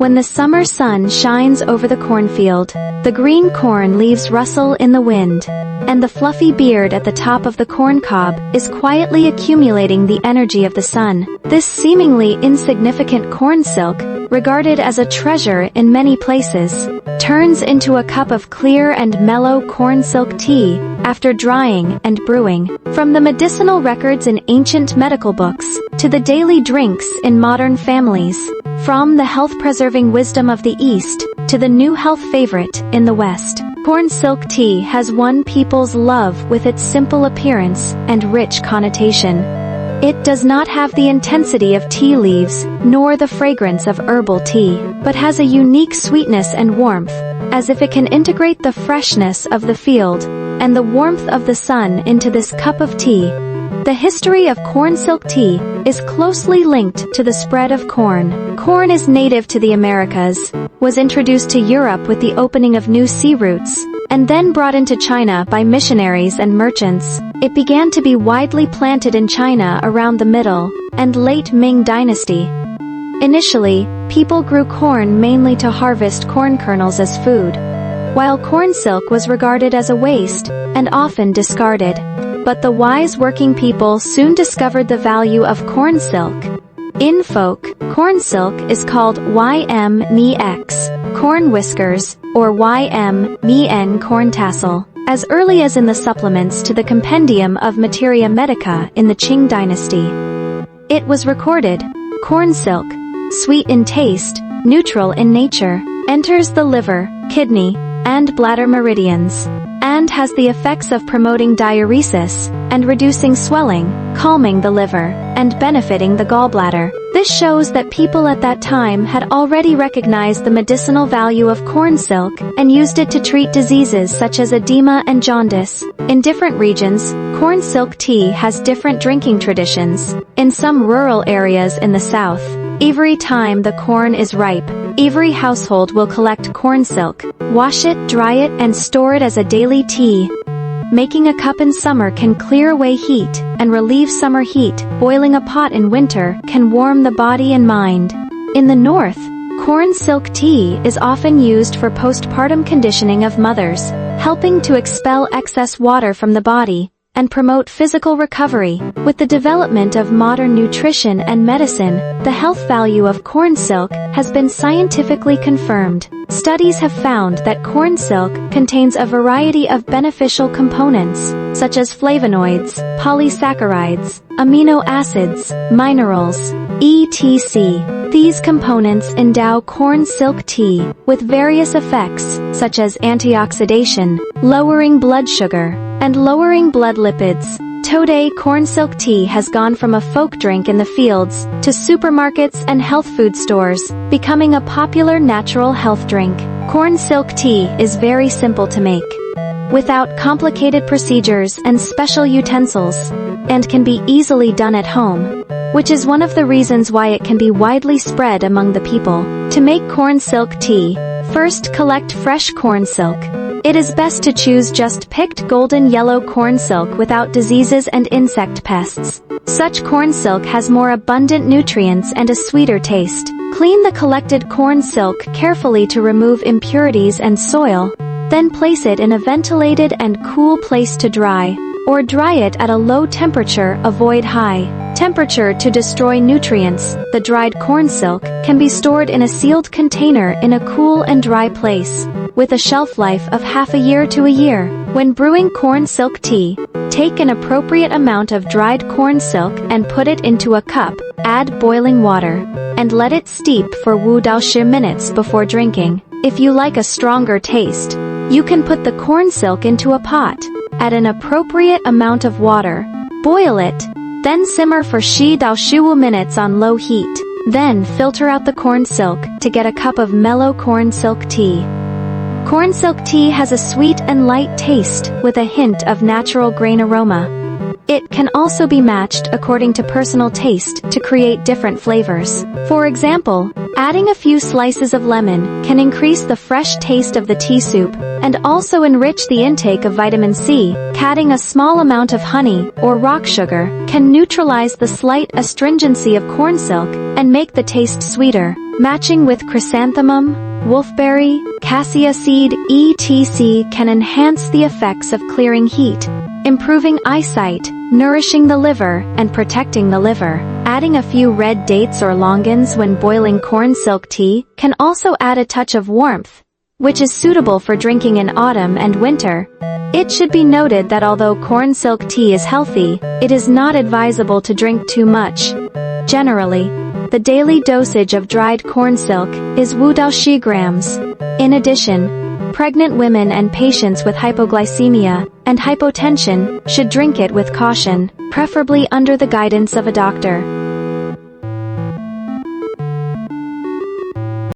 When the summer sun shines over the cornfield, the green corn leaves rustle in the wind, and the fluffy beard at the top of the corn cob is quietly accumulating the energy of the sun. This seemingly insignificant corn silk, regarded as a treasure in many places, turns into a cup of clear and mellow corn silk tea after drying and brewing. From the medicinal records in ancient medical books to the daily drinks in modern families, from the health-preserving wisdom of the East to the new health favorite in the West, corn silk tea has won people's love with its simple appearance and rich connotation. It does not have the intensity of tea leaves, nor the fragrance of herbal tea, but has a unique sweetness and warmth, as if it can integrate the freshness of the field and the warmth of the sun into this cup of tea. The history of corn silk tea is closely linked to the spread of corn. Corn is native to the Americas, was introduced to Europe with the opening of new sea routes, and then brought into China by missionaries and merchants. It began to be widely planted in China around the Middle and late Ming Dynasty. Initially, people grew corn mainly to harvest corn kernels as food, while corn silk was regarded as a waste and often discarded. But the wise working people soon discovered the value of corn silk. In folk, corn silk is called ym-ni-x, corn whiskers, or ym-ni-n corn tassel, as early as in the supplements to the Compendium of Materia Medica in the Qing dynasty. It was recorded, corn silk, sweet in taste, neutral in nature, enters the liver, kidney, and bladder meridians, and has the effects of promoting diuresis and reducing swelling, calming the liver, and benefiting the gallbladder. This shows that people at that time had already recognized the medicinal value of corn silk and used it to treat diseases such as edema and jaundice. In different regions, corn silk tea has different drinking traditions. In some rural areas in the south, every time the corn is ripe, every household will collect corn silk, wash it, dry it, and store it as a daily tea. Making a cup in summer can clear away heat and relieve summer heat. Boiling a pot in winter can warm the body and mind. In the north, corn silk tea is often used for postpartum conditioning of mothers, helping to expel excess water from the body and promote physical recovery. With the development of modern nutrition and medicine, the health value of corn silk has been scientifically confirmed. Studies have found that corn silk contains a variety of beneficial components, such as flavonoids, polysaccharides, amino acids, minerals, etc. These components endow corn silk tea with various effects, such as antioxidation, lowering blood sugar, and lowering blood lipids. Today, corn silk tea has gone from a folk drink in the fields to supermarkets and health food stores, becoming a popular natural health drink. Corn silk tea is very simple to make, without complicated procedures and special utensils, and can be easily done at home, which is one of the reasons why it can be widely spread among the people. To make corn silk tea, first collect fresh corn silk. It is best to choose just picked golden yellow corn silk without diseases and insect pests. Such corn silk has more abundant nutrients and a sweeter taste. Clean the collected corn silk carefully to remove impurities and soil, then place it in a ventilated and cool place to dry, or dry it at a low temperature. Avoid high temperature to destroy nutrients. The dried corn silk can be stored in a sealed container in a cool and dry place, with a shelf life of half a year to a year. When brewing corn silk tea, take an appropriate amount of dried corn silk and put it into a cup, add boiling water, and let it steep for 5-10 minutes before drinking. If you like a stronger taste, you can put the corn silk into a pot, add an appropriate amount of water, boil it, then simmer for 5-10 minutes on low heat. Then filter out the corn silk to get a cup of mellow corn silk tea. Corn silk tea has a sweet and light taste with a hint of natural grain aroma. It can also be matched according to personal taste to create different flavors. For example, adding a few slices of lemon can increase the fresh taste of the tea soup, and also enrich the intake of vitamin C. Adding a small amount of honey or rock sugar can neutralize the slight astringency of corn silk and make the taste sweeter. Matching with chrysanthemum, wolfberry, cassia seed, etc. can enhance the effects of clearing heat, improving eyesight, nourishing the liver, and protecting the liver. Adding a few red dates or longans when boiling corn silk tea can also add a touch of warmth, which is suitable for drinking in autumn and winter. It should be noted that although corn silk tea is healthy, it is not advisable to drink too much. Generally, the daily dosage of dried corn silk is 2 grams. In addition, pregnant women and patients with hypoglycemia and hypotension should drink it with caution, preferably under the guidance of a doctor.